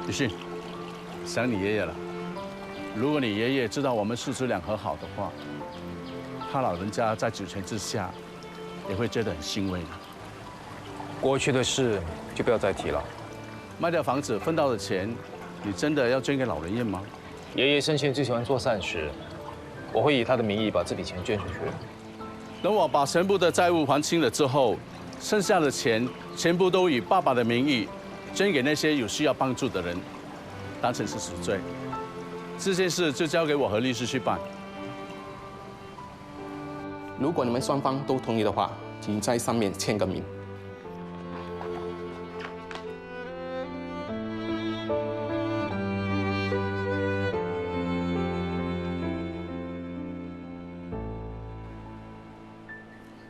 李迅，想你爷爷了。如果你爷爷知道我们父子俩和好的话，他老人家在九泉之下也会觉得很欣慰的。过去的事就不要再提了。卖掉房子分到的钱，你真的要捐给老人院吗？爷爷生前最喜欢做善事，我会以他的名义把这笔钱捐出去。等我把全部的债务还清了之后，剩下的钱全部都以爸爸的名义捐给那些有需要帮助的人，当成是赎罪。这件事就交给我和律师去办。如果你们双方都同意的话，请在上面签个名。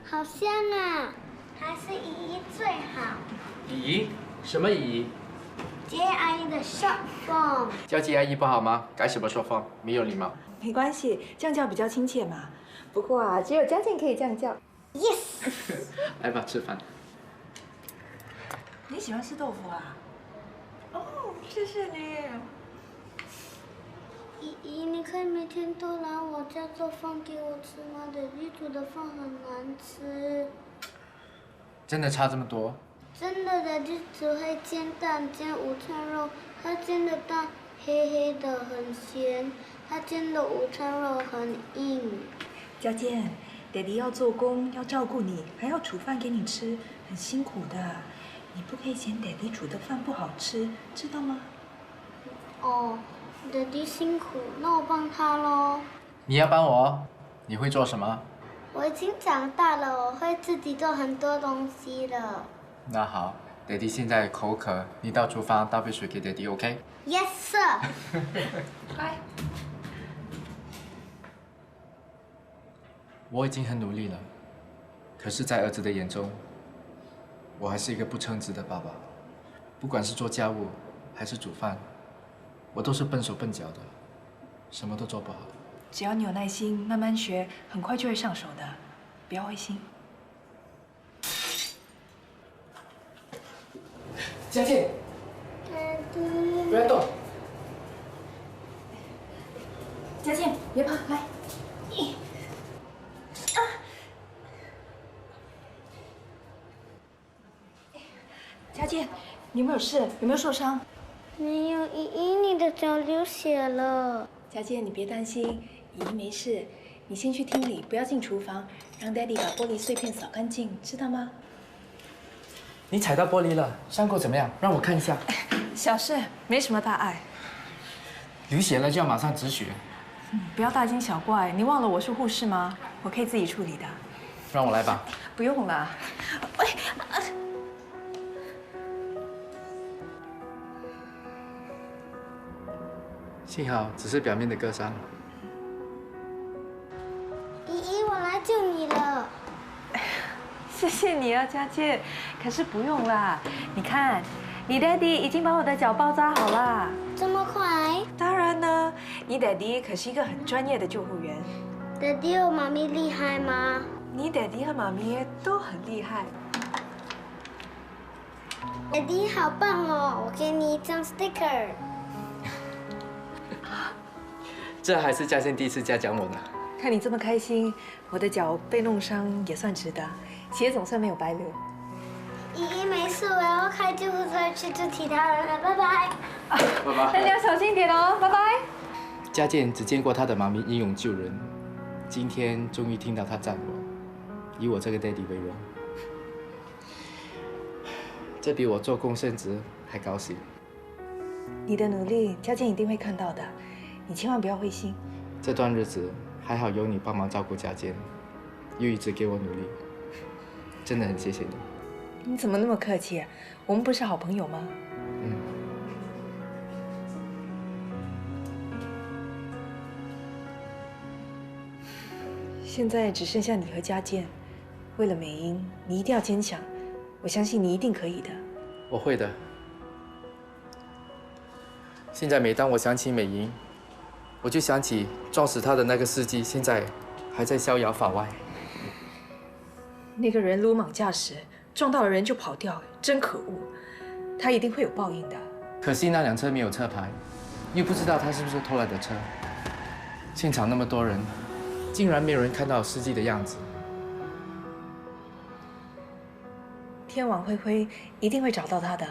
好香啊，还是姨姨最好。姨姨？什么姨姨？接阿姨的 short form。叫接阿姨不好吗？改什么 short form？没有礼貌。没关系，这样叫比较亲切嘛。不过啊，只有嘉靖可以这样叫。Yes。来吧，吃饭。你喜欢吃豆腐啊？哦，谢谢你。姨姨，你可以每天都来我家做饭给我吃吗？爹地煮的饭很难吃。真的差这么多？真的，爹地只会煎蛋、煎午餐肉，他煎的蛋黑黑的，很咸；他煎的午餐肉很硬。嘉健，爹地要做工，要照顾你，还要煮饭给你吃，很辛苦的。你不可以嫌爹地煮的饭不好吃，知道吗？哦。爹地辛苦，那我帮他喽。你要帮我？你会做什么？我已经长大了，我会自己做很多东西了。那好，爹地现在口渴，你到厨房倒杯水给爹地 ，OK？ Yes, sir。来。我已经很努力了，可是，在儿子的眼中，我还是一个不称职的爸爸。不管是做家务，还是煮饭。我都是笨手笨脚的，什么都做不好。只要你有耐心，慢慢学，很快就会上手的，不要灰心。嘉健，爹地，不要动。嘉健，别怕，来。嘉健，你有没有事？有没有受伤？没有，姨姨，你的脚流血了。嘉健，你别担心，姨姨没事。你先去厅里，不要进厨房，让 Daddy 把玻璃碎片扫干净，知道吗？你踩到玻璃了，伤口怎么样？让我看一下。小事，没什么大碍。流血了就要马上止血。不要大惊小怪。你忘了我是护士吗？我可以自己处理的。让我来吧。不用了。喂。幸好只是表面的割伤。姨姨，我来救你了。谢谢你啊，佳健。可是不用啦，你看，你 Daddy 已经把我的脚包扎好啦。这么快？当然呢，你 Daddy 可是一个很专业的救护员。爹地有妈咪厉害吗？你 Daddy 和妈咪都很厉害。爹地好棒哦，我给你一张 sticker。这还是嘉健第一次嘉奖我呢。看你这么开心，我的脚被弄伤也算值得，血总算没有白流。姨姨没事，我要开救护车去救其他人了，拜拜。拜拜。大家小心点哦，拜拜。嘉健只见过他的妈咪英勇救人，今天终于听到他赞我，以我这个 daddy 为荣，这比我做贡献值还高兴。你的努力，嘉健一定会看到的，你千万不要灰心。这段日子还好有你帮忙照顾嘉健，又一直给我努力，真的很谢谢你。你怎么那么客气啊？我们不是好朋友吗？嗯。现在只剩下你和嘉健，为了美英，你一定要坚强。我相信你一定可以的。我会的。现在每当我想起美英，我就想起撞死她的那个司机，现在还在逍遥法外。那个人鲁莽驾驶，撞到了人就跑掉，真可恶。他一定会有报应的。可惜那辆车没有车牌，又不知道他是不是偷来的车。现场那么多人，竟然没有人看到司机的样子。天网恢恢，一定会找到他的。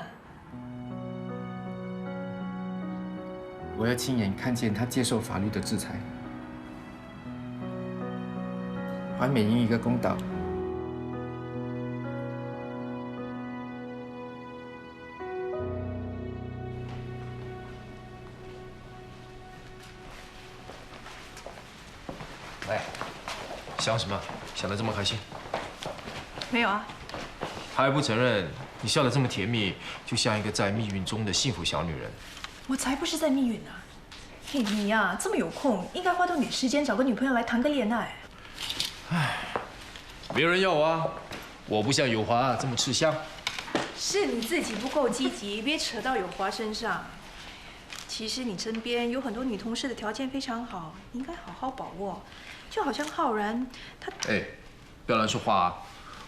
我要亲眼看见他接受法律的制裁，还美英一个公道。哎，想什么？想得这么开心？没有啊。还不承认？你笑得这么甜蜜，就像一个在密云中的幸福小女人。我才不是在密云呢。嘿，你呀，这么有空，应该花多点时间找个女朋友来谈个恋爱。唉，没有人要我啊！我不像友华这么吃香。是你自己不够积极，别扯到友华身上。其实你身边有很多女同事的条件非常好，你应该好好把握。就好像浩然，他……哎，不要乱说话啊！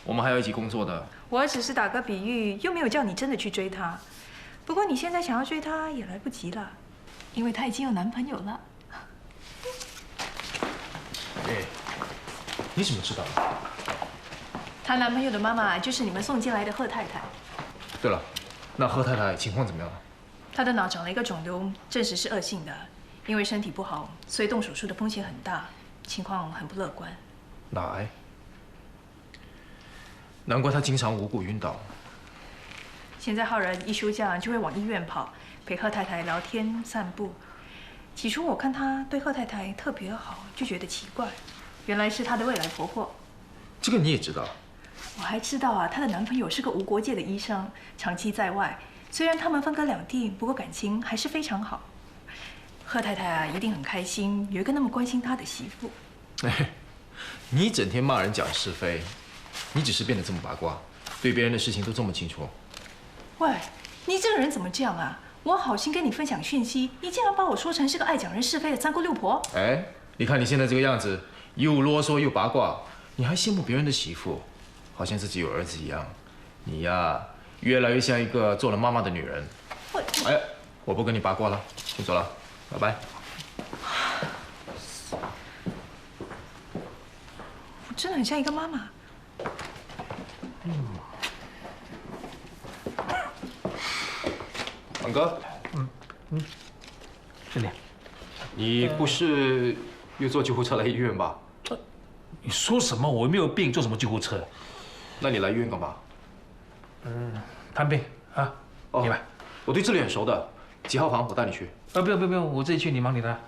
我们还要一起工作的。我只是打个比喻，又没有叫你真的去追他。不过你现在想要追他也来不及了，因为他已经有男朋友了。哎，你怎么知道的？她男朋友的妈妈就是你们送进来的贺太太。对了，那贺太太情况怎么样了？她的脑长了一个肿瘤，证实是恶性的，因为身体不好，所以动手术的风险很大，情况很不乐观。脑癌？难怪她经常无故晕倒。现在浩然一休假就会往医院跑，陪贺太太聊天散步。起初我看他对贺太太特别好，就觉得奇怪，原来是她的未来婆婆。这个你也知道？我还知道啊，她的男朋友是个无国界的医生，长期在外。虽然他们分隔两地，不过感情还是非常好。贺太太啊，一定很开心，有一个那么关心她的媳妇。哎，你整天骂人讲是非，你只是变得这么八卦，对别人的事情都这么清楚。喂，你这个人怎么这样啊？我好心跟你分享讯息，你竟然把我说成是个爱讲人是非的三姑六婆。哎，你看你现在这个样子，又啰嗦又八卦，你还羡慕别人的媳妇，好像自己有儿子一样。你呀，越来越像一个做了妈妈的女人。哎，我不跟你八卦了，先走了，拜拜。我真的很像一个妈妈。王哥，兄弟，你不是又坐救护车来医院吧？你说什么？我又没有病，坐什么救护车？那你来医院干嘛？探病啊？明白。我对这里很熟的，几号房我带你去。不用，我自己去，你忙你的。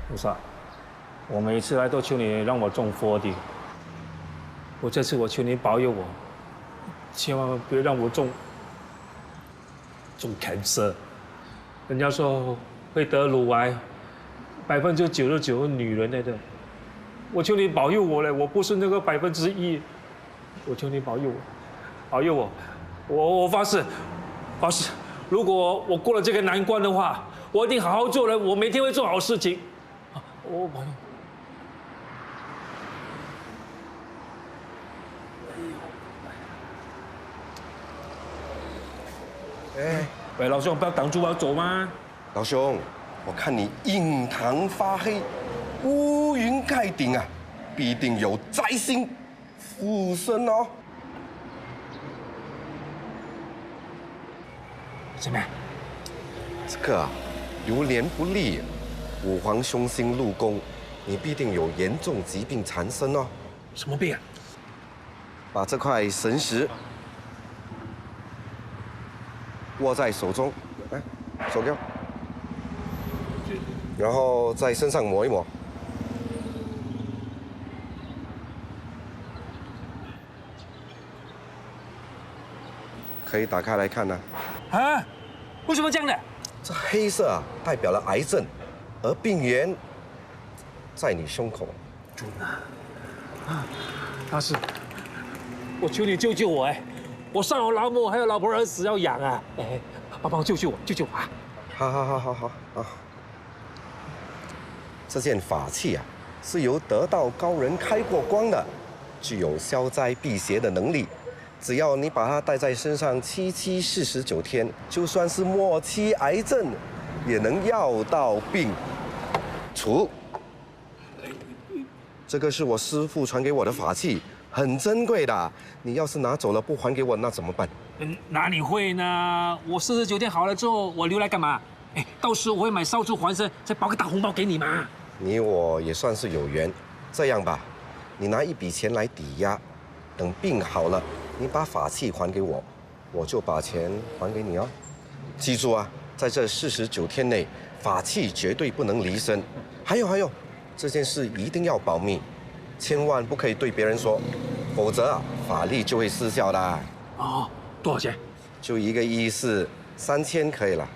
菩萨，我每一次来都求你让我中4D，这次我求你保佑我，千万别让我中 cancer。人家说会得乳癌，99%女人来的，我求你保佑我嘞，我不是那个1%，我求你保佑我，保佑我，我发誓，如果我过了这个难关的话，我一定好好做人，我每天会做好事情。我保佑。哎，喂，老兄，不要挡住我要走吗？老兄，我看你印堂发黑，乌云盖顶啊，必定有灾星附身哦。怎么样？这个啊，流年不利，五黄凶星入宫，你必定有严重疾病缠身哦。什么病啊？把这块神石握在手中，来，手掉，然后在身上抹一抹。可以打开来看呢。啊？为什么这样的？这黑色啊，代表了癌症，而病源在你胸口。准啊！大师，我求你救救我哎！我上有老母，还有老婆儿子要养啊！哎，帮忙救救我，救救我啊！好啊！这件法器啊，是由得道高人开过光的，具有消灾辟邪的能力。只要你把它带在身上749天，就算是末期癌症，也能药到病除。这个是我师父传给我的法器，很珍贵的。你要是拿走了不还给我，那怎么办？哪里会呢？我49天好了之后，我留来干嘛？哎，到时我会买烧猪还身，再包个大红包给你嘛。你我也算是有缘。这样吧，你拿一笔钱来抵押，等病好了，你把法器还给我，我就把钱还给你哦。记住啊，在这49天内，法器绝对不能离身。还有，这件事一定要保密，千万不可以对别人说，否则啊，法力就会失效的。哦，多少钱？就一个意思，3000可以了。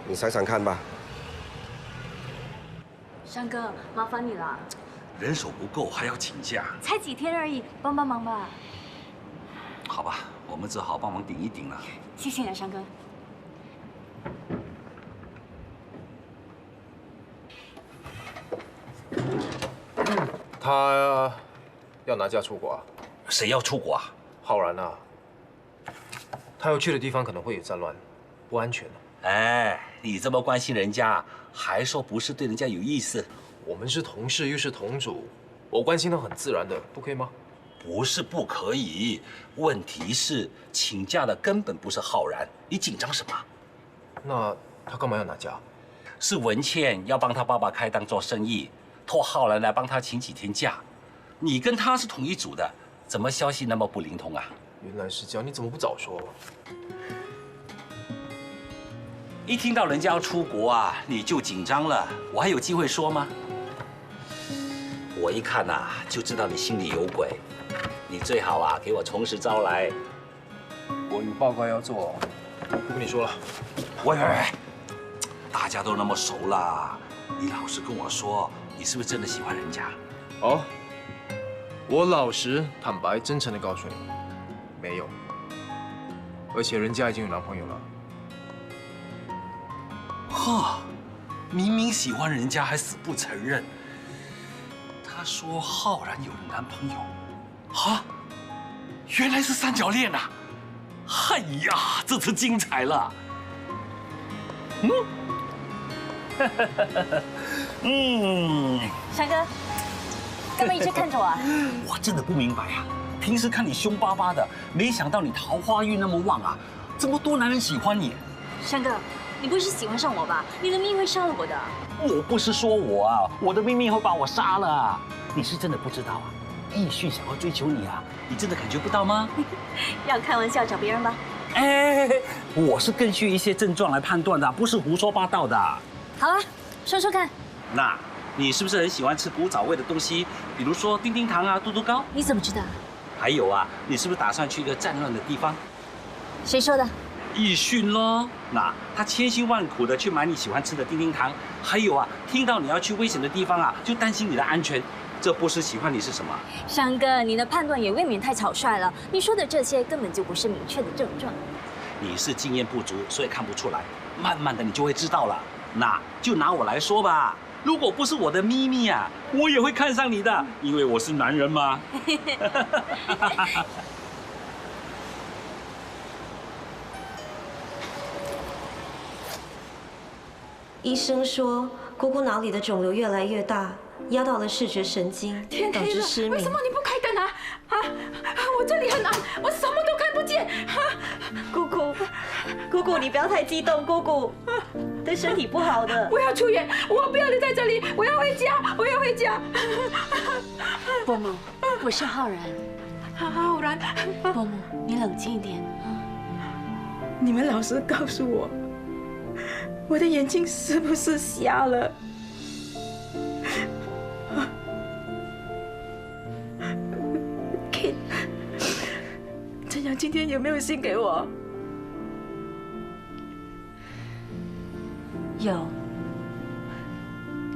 你想想看吧。山哥，麻烦你了。人手不够，还要请假。才几天而已，帮帮忙吧。好吧，我们只好帮忙顶一顶了。谢谢你，山哥。他要拿假出国啊？谁要出国啊？浩然啊，他要去的地方可能会有战乱，不安全。哎，你这么关心人家，还说不是对人家有意思？我们是同事又是同主，我关心他很自然的，不可以吗？不是不可以，问题是请假的根本不是浩然，你紧张什么？那他干嘛要拿假？是文倩要帮他爸爸开档做生意，托浩然来帮他请几天假。你跟他是同一组的，怎么消息那么不灵通啊？原来是这样，你怎么不早说？一听到人家要出国啊，你就紧张了。我还有机会说吗？我一看呐，就知道你心里有鬼。你最好啊，给我从实招来。我有报告要做，不跟你说了。喂，大家都那么熟了，你老实跟我说，你是不是真的喜欢人家？哦，我老实、坦白、真诚的告诉你，没有。而且人家已经有男朋友了。哈，明明喜欢人家还死不承认。他说浩然有了男朋友，哈，原来是三角恋啊！哎呀，这次精彩了。山哥，干嘛一直看着我啊？我真的不明白啊，平时看你凶巴巴的，没想到你桃花运那么旺啊，这么多男人喜欢你。山哥，你不是喜欢上我吧？你的命会杀了我的。我不是说我啊，我的秘密会把我杀了。你是真的不知道啊？奕迅想要追求你啊，你真的感觉不到吗？要开玩笑找别人吧。哎，我是根据一些症状来判断的，不是胡说八道的。好啊，说说看。那，你是不是很喜欢吃古早味的东西？比如说叮叮糖啊、嘟嘟糕？你怎么知道？还有啊，你是不是打算去一个战乱的地方？谁说的？奕迅咯。那他千辛万苦的去买你喜欢吃的叮叮糖，还有啊，听到你要去危险的地方啊，就担心你的安全。这不是喜欢你是什么？山哥，你的判断也未免太草率了。你说的这些根本就不是明确的症状。你是经验不足，所以看不出来。慢慢的你就会知道了。那就拿我来说吧，如果不是我的秘密啊，我也会看上你的，因为我是男人嘛。医生说，姑姑脑里的肿瘤越来越大，压到了视觉神经，导致失明。为什么你不开灯啊？我这里很暗，我什么都看不见。姑姑，你不要太激动，姑姑对身体不好的。我要出院，我不要留在这里，我要回家，我要回家。伯母，我是浩然。浩然，伯母，你冷静一点。你们老师告诉我，我的眼睛是不是瞎了？Kid， 这样今天有没有信给我？有，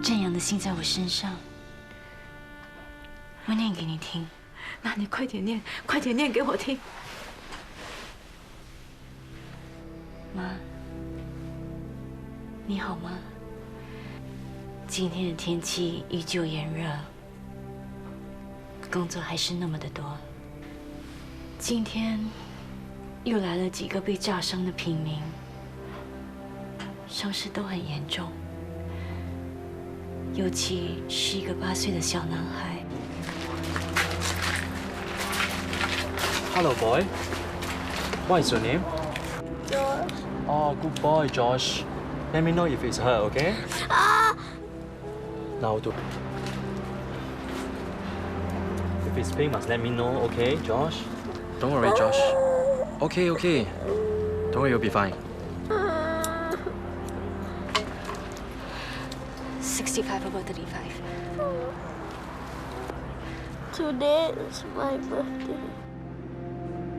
正阳的信在我身上，我念给你听。那你快点念，快点念给我听。妈，你好吗？今天的天气依旧炎热，工作还是那么的多。今天又来了几个被炸伤的平民，伤势都很严重，尤其是一个8岁的小男孩。Hello, boy. What is your name? Josh. Oh, good boy, Josh. Let me know if it's her, okay? Now do. If it's pain, must let me know, okay, Josh? Don't worry, Josh. Okay, okay. Don't worry, you'll be fine. 65 over 35. Today is my birthday.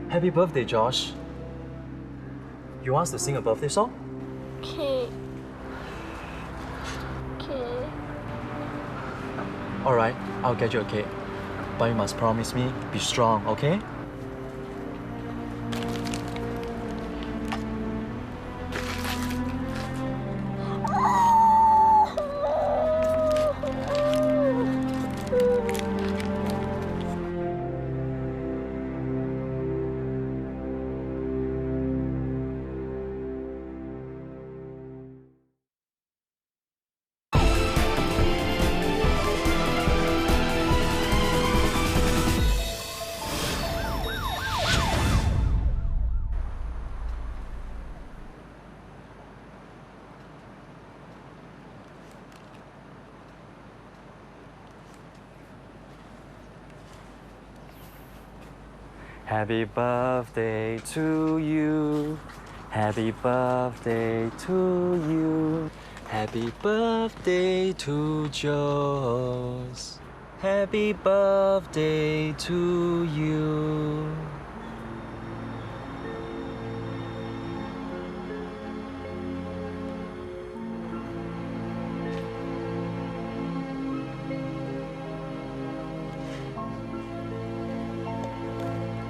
Happy birthday, Josh. You want us to sing a birthday song? Okay. All right, I'll get you a cake. But you must promise me, be strong, okay? Happy birthday to you. Happy birthday to you. Happy birthday to Josh. Happy birthday to you.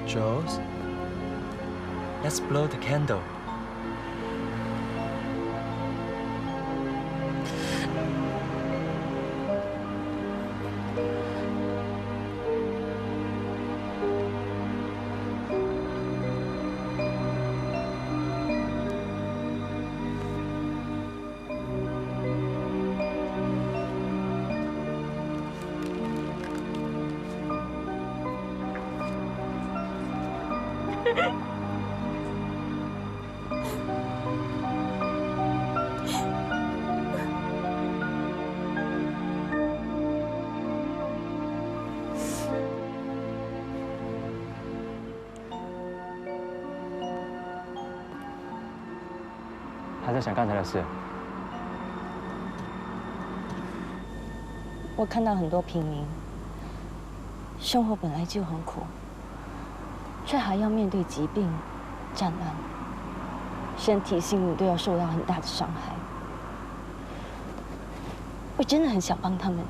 Josh, let's blow the candle. Josh. 还在想刚才的事？我看到很多平民，生活本来就很苦，却还要面对疾病、战乱，身体、心理都要受到很大的伤害。我真的很想帮他们，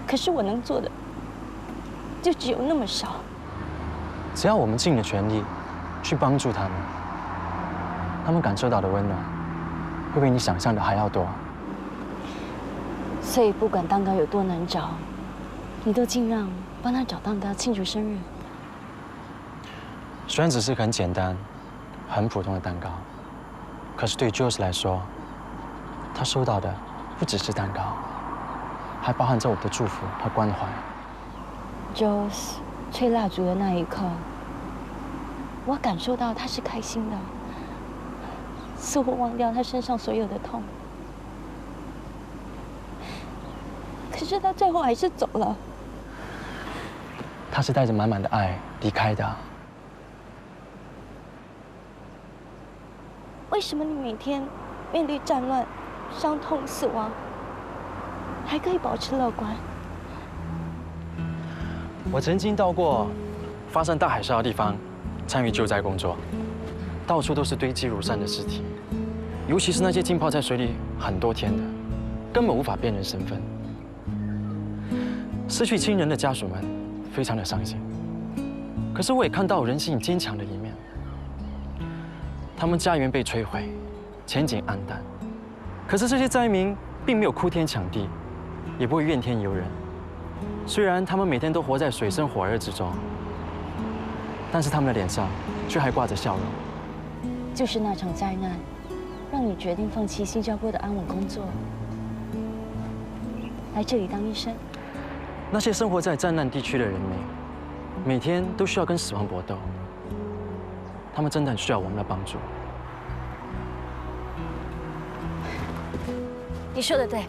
可是我能做的就只有那么少。只要我们尽了全力去帮助他们，他们感受到的温暖，会比你想象的还要多。所以不管蛋糕有多难找，你都尽量帮他找蛋糕庆祝生日。虽然只是很简单、很普通的蛋糕，可是对 Josh 来说，他收到的不只是蛋糕，还包含着我的祝福和关怀。Josh 吹蜡烛的那一刻，我感受到他是开心的，似乎忘掉他身上所有的痛。可是他最后还是走了。他是带着满满的爱离开的。为什么你每天面对战乱、伤痛、死亡，还可以保持乐观？我曾经到过发生大海啸的地方，参与救灾工作，到处都是堆积如山的尸体。尤其是那些浸泡在水里很多天的，根本无法辨认身份。失去亲人的家属们非常的伤心。可是我也看到人性坚强的一面。他们家园被摧毁，前景黯淡。可是这些灾民并没有哭天抢地，也不会怨天尤人。虽然他们每天都活在水深火热之中，但是他们的脸上却还挂着笑容。就是那场灾难，让你决定放弃新加坡的安稳工作，来这里当医生。那些生活在战乱地区的人民，每天都需要跟死亡搏斗，他们真的很需要我们的帮助。你说的对，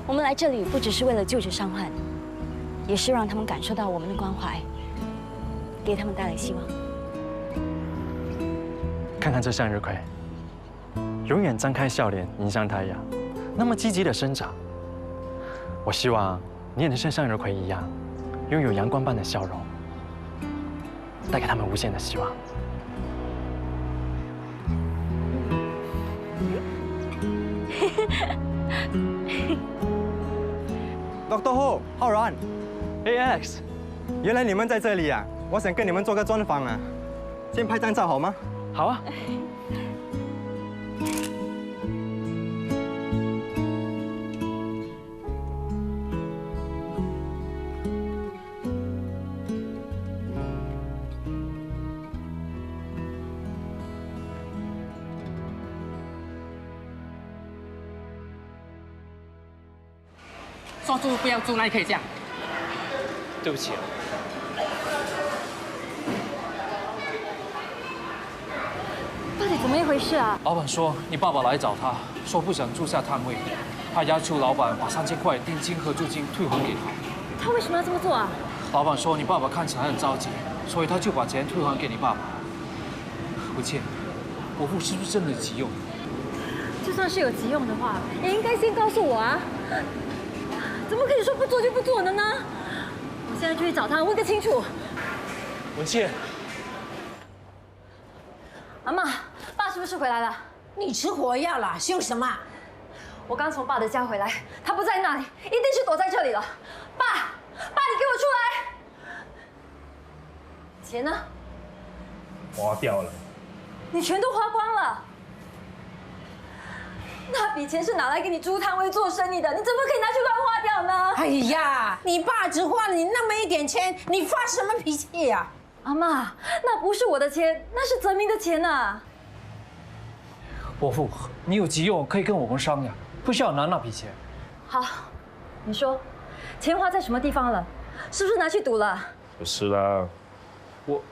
我们来这里不只是为了救治伤患，也是让他们感受到我们的关怀，给他们带来希望。看看这向日葵，永远张开笑脸迎向太阳，那么积极的生长。我希望你也能像向日葵一样，拥有阳光般的笑容，带给他们无限的希望。Dr. Ho， 浩然。Hey Alex， 原来你们在这里啊！我想跟你们做个专访啊，先拍张照好吗？好啊。说住不要住，哪里可以这样？对不起啊。到底怎么一回事啊？老板说你爸爸来找他，说不想住下摊位，他要求老板把3000块定金和租金退还给他。他为什么要这么做啊？老板说你爸爸看起来很着急，所以他就把钱退还给你爸爸。文倩，伯父是不是真的急用？就算是有急用的话，也应该先告诉我啊！怎么可以说不做就不做的呢？我现在就去找他，问个清楚。文倩，阿嬷，爸是不是回来了？你吃火药了？凶什么？我刚从爸的家回来，他不在那里，一定是躲在这里了。爸，你给我出来！钱呢？花掉了。你全都花光了。那笔钱是拿来给你租摊位做生意的，你怎么可以拿去乱花掉呢？哎呀，你爸只花了你那么一点钱，你发什么脾气呀？阿嬷，那不是我的钱，那是泽明的钱呐。伯父，你有急用可以跟我们商量，不需要拿那笔钱。好，你说，钱花在什么地方了？是不是拿去赌了？不是啦，我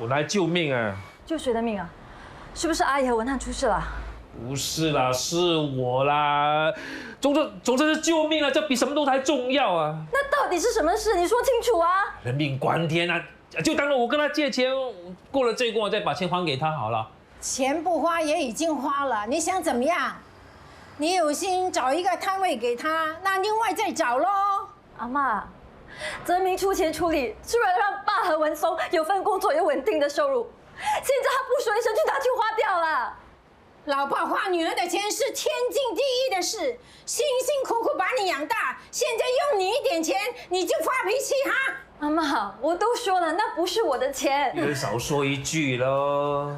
来救命啊！救谁的命啊？是不是阿姨和文翰出事了？不是啦，是我啦。总之是救命啊，这比什么都还重要啊！那到底是什么事？你说清楚啊！人命关天啊！就当了我跟他借钱，过了这关我再把钱还给他好了。钱不花也已经花了，你想怎么样？你有心找一个摊位给他，那另外再找喽。阿嬷，泽明出钱出力是为了让爸和文松有份工作，有稳定的收入。现在他不说一声就拿去花掉了。老爸花女儿的钱是天经地义的事，辛辛苦苦把你养大，现在用你一点钱你就发脾气哈？妈妈，我都说了，那不是我的钱。你少说一句喽。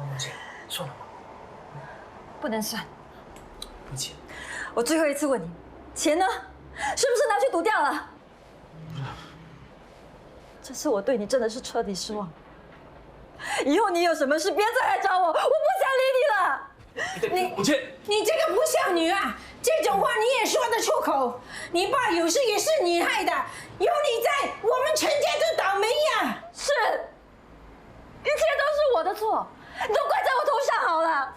算了吧，不能算。不行。我最后一次问你，钱呢？是不是拿去赌掉了？这次我对你真的是彻底失望。以后你有什么事别再来找我，我不想理你了。你这个不孝女啊！这种话你也说得出口？你爸有事也是你害的，有你在，我们全家都倒霉呀！是，一切都是我的错，你都怪在我头上好了。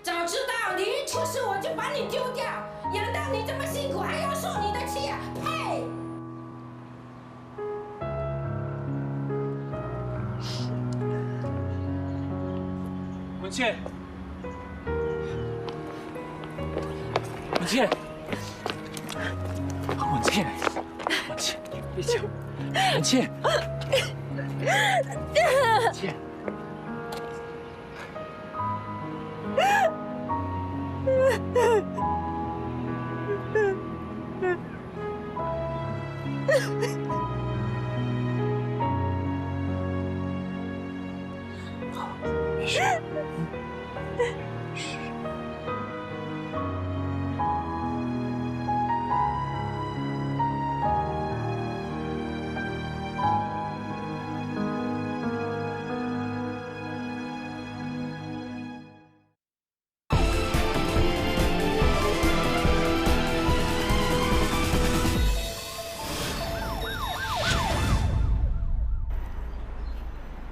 早知道你一出事我就把你丢掉，养到你这么辛苦还要受你的气啊！呸！文倩。文倩，文倩，文倩，别叫，文倩，文倩。好，没事。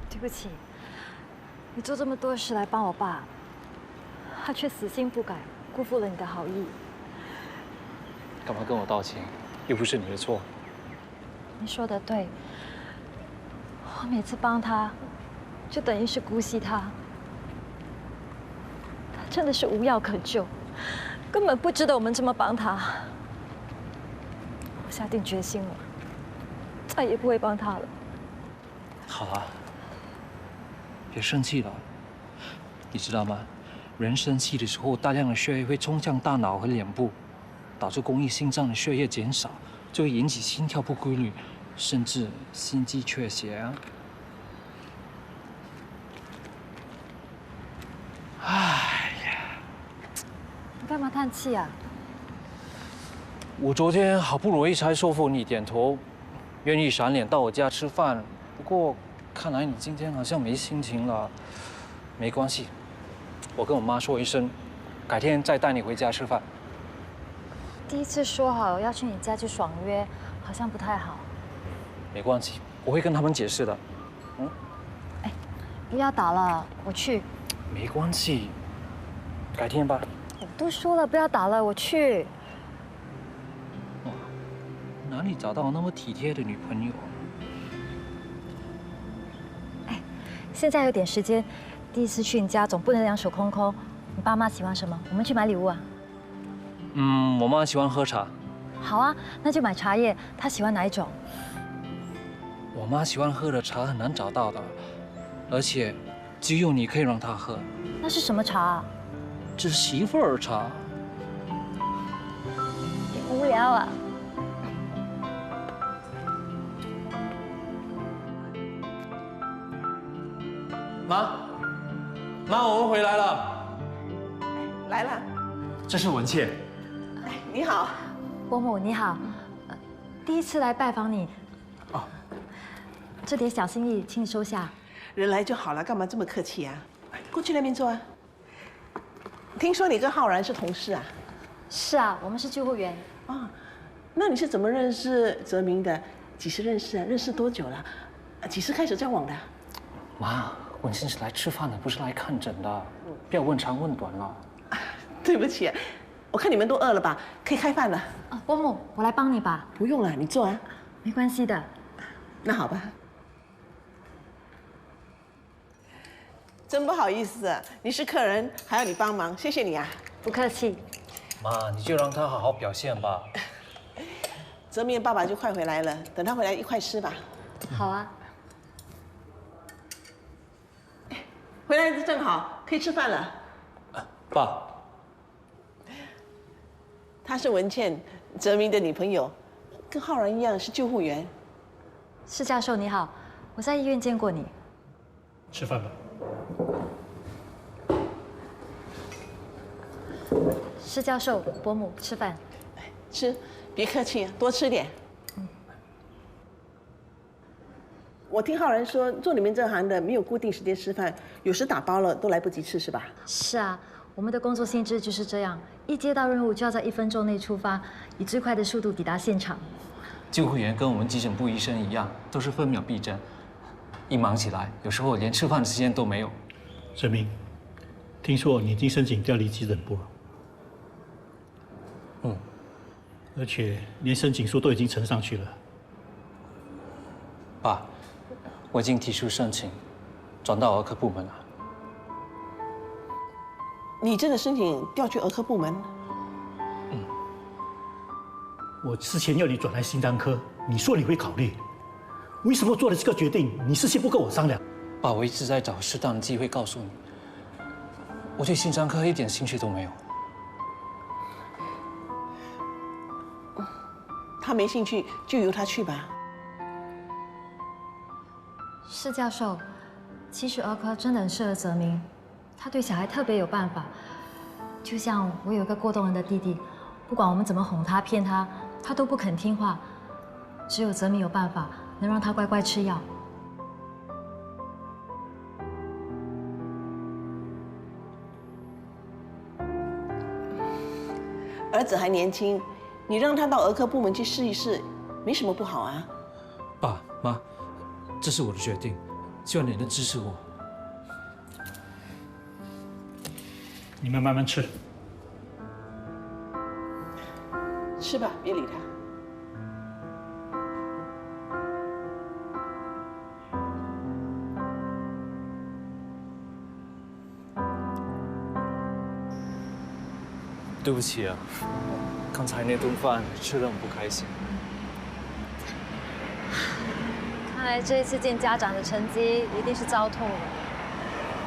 对不起，你做这么多事来帮我爸，他却死心不改，辜负了你的好意。干嘛跟我道歉？又不是你的错。你说的对，我每次帮他，就等于是姑息他。他真的是无药可救，根本不值得我们这么帮他。我下定决心了，再也不会帮他了。好了，别生气了。你知道吗？人生气的时候，大量的血液会冲向大脑和脸部，导致供应心脏的血液减少，就会引起心跳不规律，甚至心肌缺血啊。哎呀，你干嘛叹气啊？我昨天好不容易才说服你点头，愿意闪脸到我家吃饭。不过，看来你今天好像没心情了。没关系，我跟我妈说一声，改天再带你回家吃饭。第一次说好要去你家去爽约，好像不太好。没关系，我会跟他们解释的。嗯。哎，不要打了，我去。没关系，改天吧。我都说了不要打了，我去。哇，哪里找到那么体贴的女朋友？哎，现在有点时间，第一次去你家总不能两手空空。你爸妈喜欢什么？我们去买礼物啊。我妈喜欢喝茶。好啊，那就买茶叶。她喜欢哪一种？我妈喜欢喝的茶很难找到的，而且只有你可以让她喝。那是什么茶啊？这是媳妇儿茶。无聊啊。妈，我们回来了。来了。这是文倩。你好，伯母你好，第一次来拜访你。哦，这点小心意，请你收下。人来就好了，干嘛这么客气啊？过去那边坐啊。听说你跟浩然是同事啊？是啊，我们是救护员。啊，那你是怎么认识泽明的？几时认识啊？认识多久了？几时开始交往的？妈，文倩是来吃饭的，不是来看诊的，不要问长问短了。对不起，我看你们都饿了吧？可以开饭了。啊，伯母，我来帮你吧。不用了，你坐啊。没关系的。那好吧。真不好意思啊，你是客人，还要你帮忙，谢谢你啊。不客气。妈，你就让他好好表现吧。泽明爸爸就快回来了，等他回来一块吃吧。好啊。回来正好，可以吃饭了。爸。她是文倩，泽明的女朋友，跟浩然一样是救护员。施教授你好，我在医院见过你。吃饭吧。施教授，伯母吃饭。吃，别客气，多吃点。我听浩然说，做你们这行的没有固定时间吃饭，有时打包了都来不及吃，是吧？是啊，我们的工作性质就是这样，一接到任务就要在1分钟内出发，以最快的速度抵达现场。救护员跟我们急诊部医生一样，都是分秒必争，一忙起来，有时候连吃饭的时间都没有。陈明，听说你已经申请调离急诊部了。而且连申请书都已经呈上去了。爸，我已经提出申请，转到儿科部门了。你真的申请调去儿科部门？我之前要你转来心脏科，你说你会考虑，为什么做了这个决定？你事先不跟我商量？爸，我一直在找适当的机会告诉你，我对心脏科一点兴趣都没有。他没兴趣就由他去吧。施教授，其实儿科真的很适合泽明，他对小孩特别有办法。就像我有个过动人的弟弟，不管我们怎么哄他、骗他，他都不肯听话。只有泽明有办法能让他乖乖吃药。儿子还年轻，你让他到儿科部门去试一试，没什么不好啊。爸妈，这是我的决定，希望你能支持我。你们慢慢吃。吃吧，别理他。对不起啊，刚才那顿饭吃得很不开心。看来这一次见家长的成绩一定是糟透了。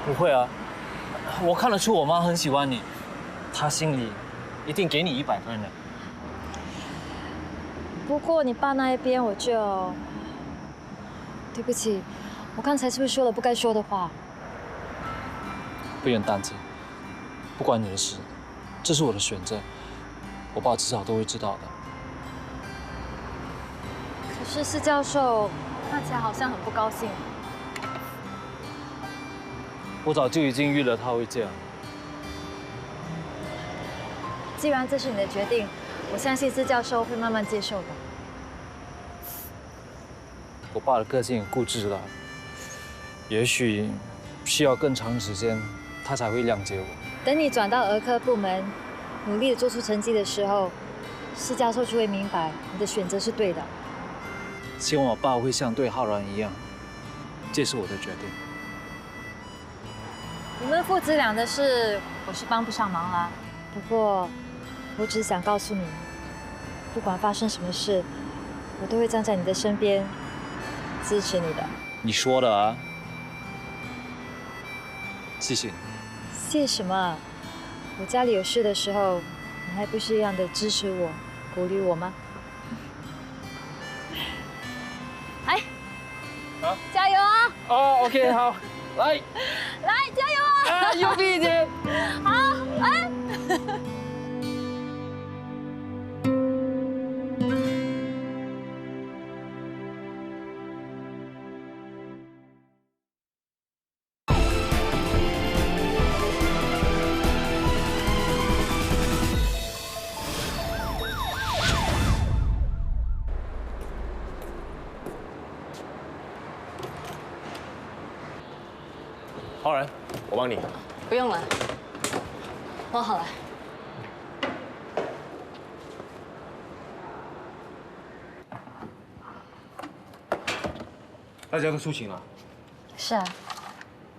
不会啊，我看得出我妈很喜欢你，她心里一定给你100分的。不过你爸那一边我就……对不起，我刚才是不是说了不该说的话？不用担心，不关你的事。这是我的选择，我爸迟早都会知道的。可是施教授看起来好像很不高兴。我早就已经预了他会这样。既然这是你的决定，我相信施教授会慢慢接受的。我爸的个性很固执的，也许需要更长时间，他才会谅解我。等你转到儿科部门，努力的做出成绩的时候，施教授就会明白你的选择是对的。希望我爸会像对浩然一样，接受我的决定。你们父子俩的事，我是帮不上忙啦。不过，我只是想告诉你，不管发生什么事，我都会站在你的身边，支持你的。你说的啊，谢谢你。谢什么？我家里有事的时候，你还不是一样的支持我、鼓励我吗？哎，啊，加油啊！哦 ，OK， 好，来，来，加油啊！用力一点。好，来。浩然，我帮你。不用了，我好了。大家都出勤了。是啊。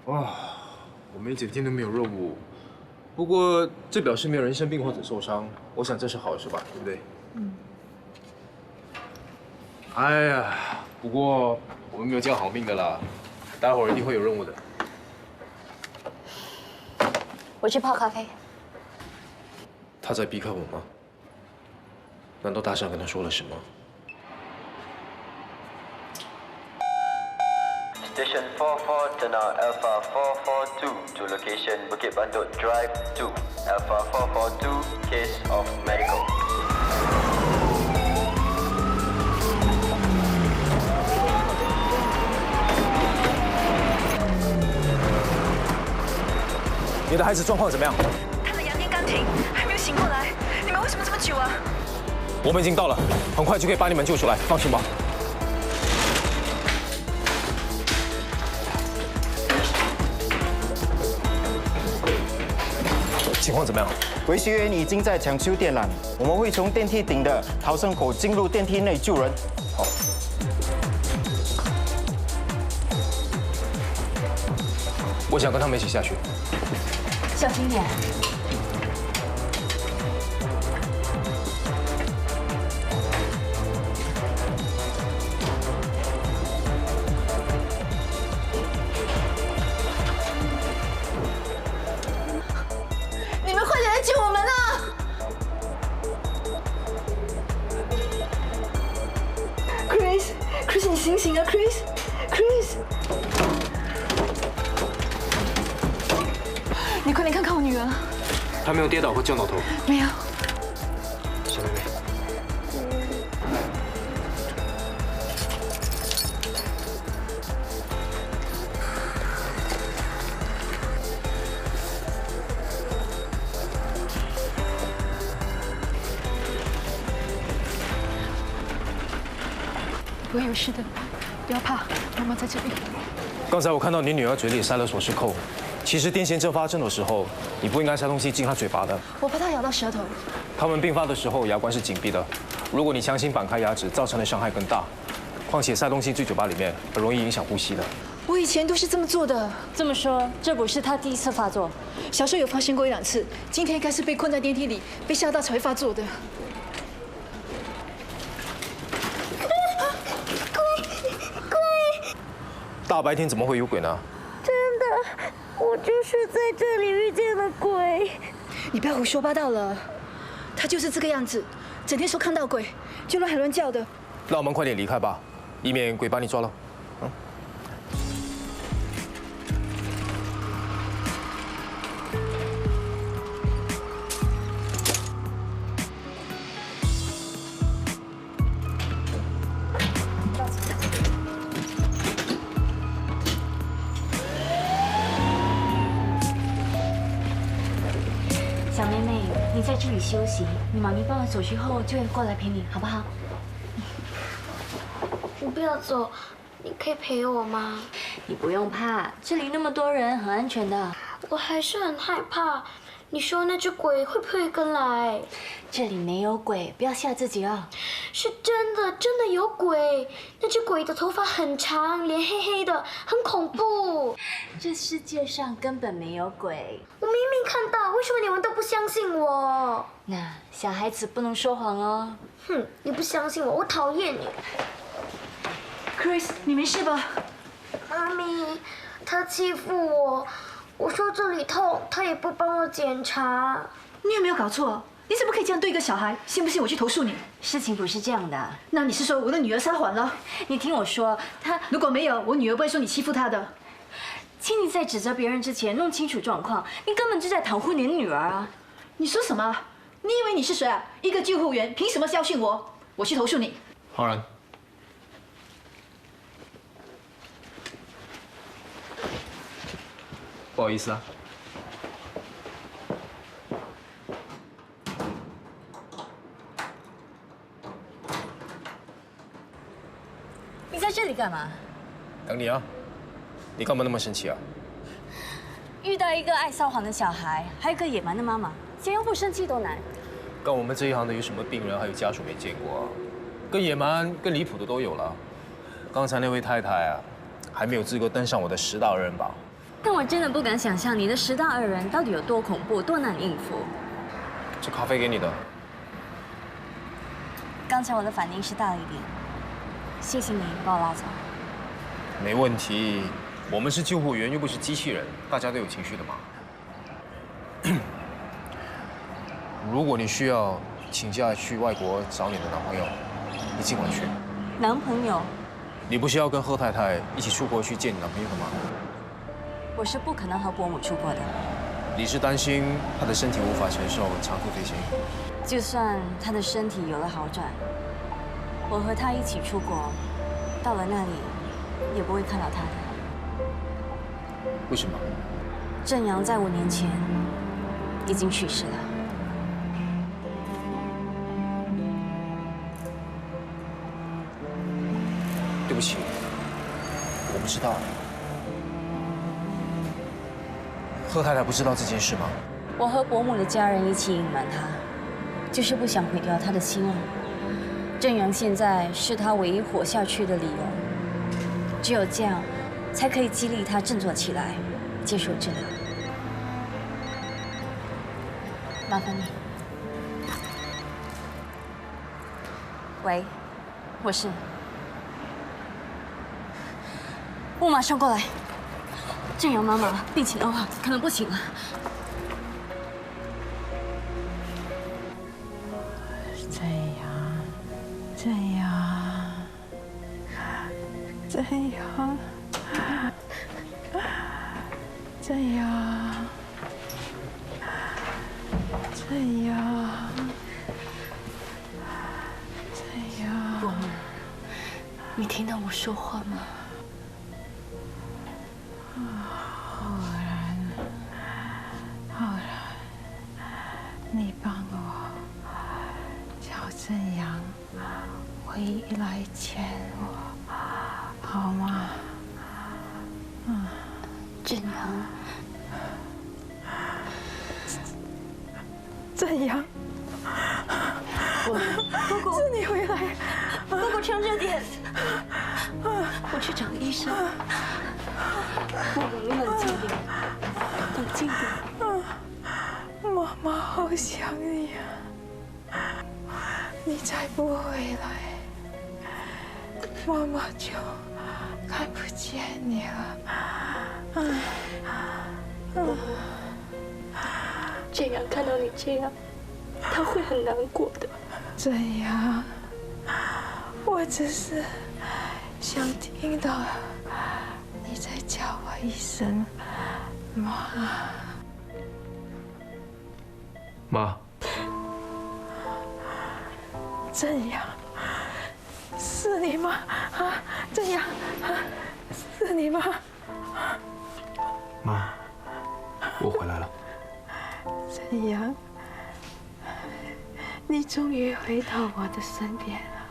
哇，我们一整天都没有任务，不过这表示没有人生病或者受伤，我想这是好事吧，对不对？嗯。哎呀，不过我们没有这样好命的啦，待会儿一定会有任务的。我去泡咖啡。他在逼看我吗？难道大象跟他说了什么？ Station 44, turn out Alpha 442 to location Bukit Bandut Drive 2. Alpha 442, case of medical. 你的孩子状况怎么样？他的羊癫刚停，还没有醒过来。你们为什么这么久啊？我们已经到了，很快就可以把你们救出来，放心吧。 情况怎么样？维修员已经在抢修电缆，我们会从电梯顶的逃生口进入电梯内救人。好。我想跟他们一起下去。小心点。你们快点来救我们啊！醒醒啊 ，Chris，你快点看看我女儿。她没有跌倒或撞到头。没有。小妹妹。不会有事的，不要怕，妈妈在这里。刚才我看到你女儿嘴里塞了锁匙扣，其实癫痫症发生的时候，你不应该塞东西进她嘴巴的。我怕她咬到舌头。他们并发的时候牙关是紧闭的，如果你强行扳开牙齿，造成的伤害更大。况且塞东西进嘴巴里面，很容易影响呼吸的。我以前都是这么做的。这么说，这不是她第一次发作？小时候有发生过1、2次，今天应该是被困在电梯里，被吓到才会发作的。大白天怎么会有鬼呢？真的，我就是在这里遇见了鬼。你不要胡说八道了，他就是这个样子，整天说看到鬼，就乱喊乱叫的。那我们快点离开吧，以免鬼把你抓了。小妹妹，你在这里休息，你妈咪办完手续后就会过来陪你，好不好？我不要走，你可以陪我吗？你不用怕，这里那么多人，很安全的。我还是很害怕，你说那只鬼会不会跟来？这里没有鬼，不要吓自己哦。是真的，真的有鬼。那只鬼的头发很长，脸黑黑的，很恐怖。这世界上根本没有鬼。我明明看到，为什么你们都不相信我？那小孩子不能说谎哦。哼，你不相信我，我讨厌你。Chris， 你没事吧？妈咪，他欺负我。我说这里痛，他也不帮我检查。你有没有搞错？你怎么可以这样对一个小孩？信不信我去投诉你？事情不是这样的。那你是说我的女儿撒谎了？你听我说，如果没有，我女儿不会说你欺负她的。请你在指责别人之前弄清楚状况，你根本就在袒护你的女儿啊！你说什么？你以为你是谁啊？一个救护员，凭什么教训我？我去投诉你。浩然，不好意思啊。你在这里干嘛？等你啊！你干嘛那么生气啊？遇到一个爱撒谎的小孩，还有一个野蛮的妈妈，想要不生气都难。干我们这一行的有什么病人还有家属没见过啊？更野蛮、更离谱的都有了。刚才那位太太啊，还没有资格登上我的10大恶人榜。但我真的不敢想象你的10大恶人到底有多恐怖、多难应付。这咖啡给你的。刚才我的反应是大了一点，谢谢你把我拉走。没问题，我们是救护员，又不是机器人，大家都有情绪的嘛。如果你需要请假去外国找你的男朋友，你尽管去。男朋友？你不是要跟贺太太一起出国去见你男朋友的吗？我是不可能和伯母出国的。你是担心她的身体无法承受长途飞行？就算她的身体有了好转，我和她一起出国，到了那里也不会看到她的。为什么？郑阳在5年前已经去世了。对不起，我不知道。贺太太不知道这件事吗？我和伯母的家人一起隐瞒她，就是不想毁掉她的希望。郑阳现在是她唯一活下去的理由，只有这样，才可以激励她振作起来，接受治疗。麻烦你。喂，我是。我马上过来。郑阳妈妈病情恶化，可能不行了。郑阳，怎样？怎样？怎样？怎样？伯母，你听到我说话吗？浩然，你帮我叫正阳回来见我，好吗？正阳，正阳，姑姑，是你回来，姑姑撑着点，我去找医生。姑姑，你冷静点，冷静点。妈妈好想你啊！你再不回来，妈妈就看不见你了。正阳看到你这样，他会很难过的。正阳，我只是想听到你在叫我一声妈。妈，正阳，是你吗？啊，正阳，是你吗？妈，我回来了。正阳，你终于回到我的身边了，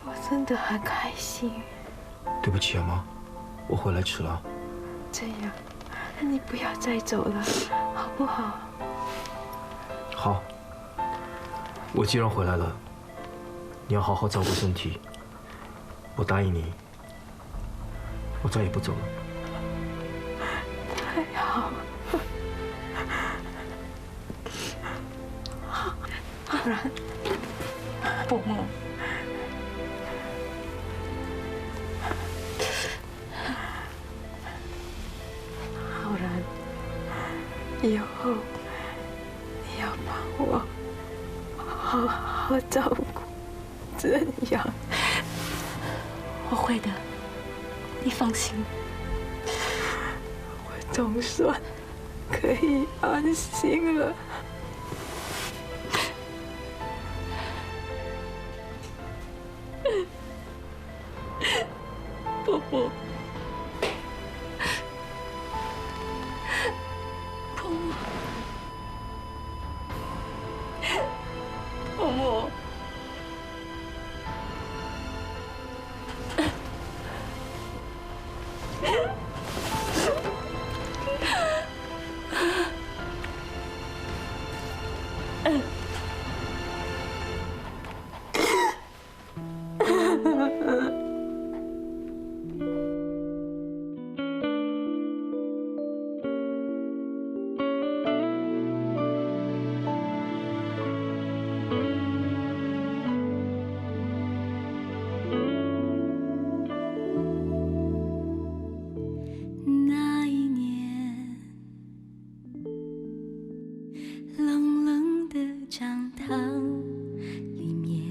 我真的很开心。对不起啊，妈，我回来迟了。正阳，你不要再走了，好不好？好，我既然回来了，你要好好照顾身体。我答应你，我再也不走了。太好了，浩然，伯母，浩然，以后你要帮我好好照顾正阳。我会的，你放心。我总算可以安心了。伯母，伯母，伯母。那一年，冷冷的讲堂里面，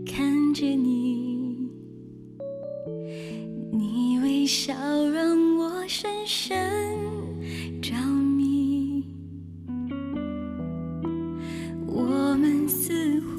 看着你，你微笑让我深深着迷，我们似乎